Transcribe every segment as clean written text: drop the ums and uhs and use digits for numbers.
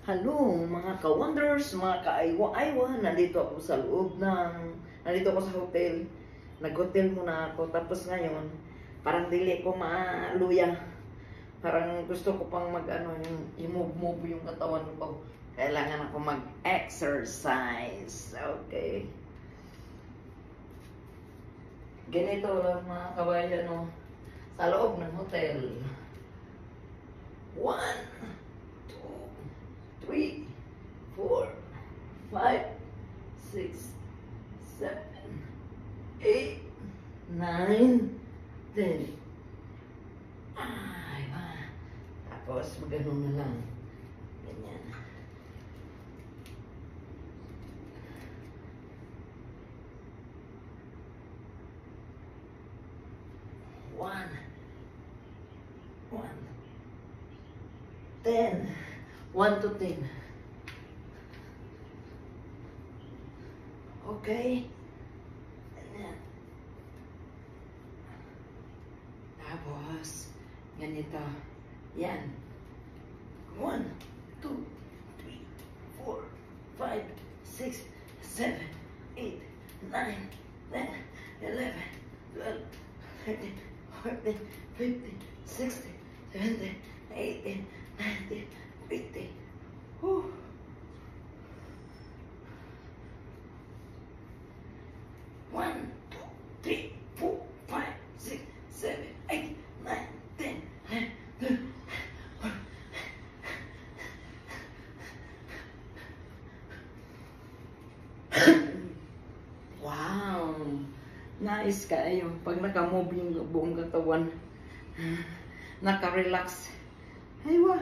Hello mga ka-wonders, mga ka-aywa-aywa, nandito ako sa nandito ako sa hotel. Nag-hotel muna ako, tapos ngayon, parang dili ko maaluya. Parang gusto ko pang i-move yung katawan ko. Kailangan ako mag-exercise. Okay. Ganito lang mga kabayan, no? Sa loob ng hotel. 1, 2, 3, 4, 5, 6, 7, 8, 9, 10. Ay, ba. Tapos, magano'n na lang. Ganyan. One. 10. 1 to 10. Okay. Ganyan. Tapos, ganito. Yan. 1, 2, 3, 4, 5, 6, 7, 8, 9, 10, 11, 12, 13, 14, 15, 16, 17, 18, 19, 20. Whew. 1, 2, 3, 4, 5, 6, 7, 8, 9, 10, 11, 12. Wow! Nice kayo. Pag naka-move yung buong katawan, naka-relax. Aywa.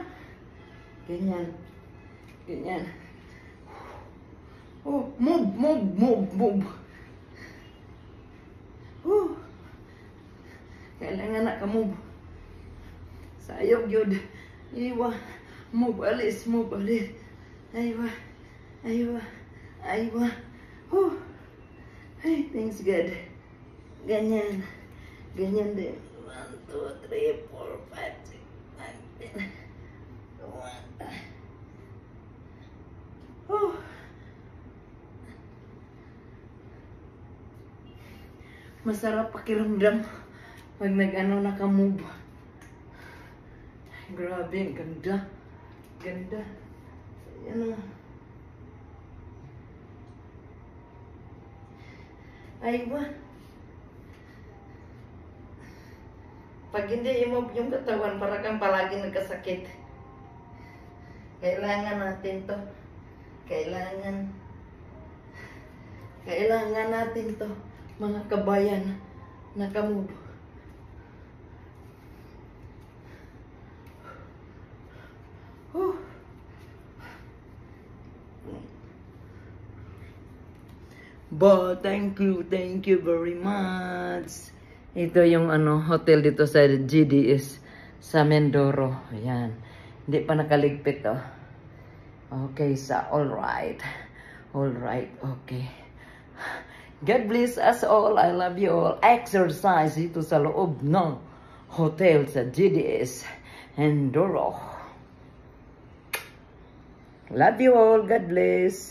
Ganyan. Ganyan. Oh, move. Kailangan naka-move. Sayog yun. Aywa. Move alis. Aywa. Ay, thanks God. Ganyan. Ganyan din. 1, 2, 3, 4, 5, 6, 7, 8, 9, 10. Masarap pakiramdam pag naka-move. Grabe, ang ganda. Ganda. Ayan o. Aywa. Pag hindi i-move yung katawan, para kang palagi nagkasakit. Kailangan natin to. Kailangan natin to, mga kabayan. Naka-move. Thank you very much. Ito yung hotel dito sa GDS sa Mindoro. Ayan. Hindi pa nakaligpit oh. Okay, alright, okay. God bless us all. I love you all. Exercise ito sa loob ng hotel sa GDS Mindoro. Love you all. God bless.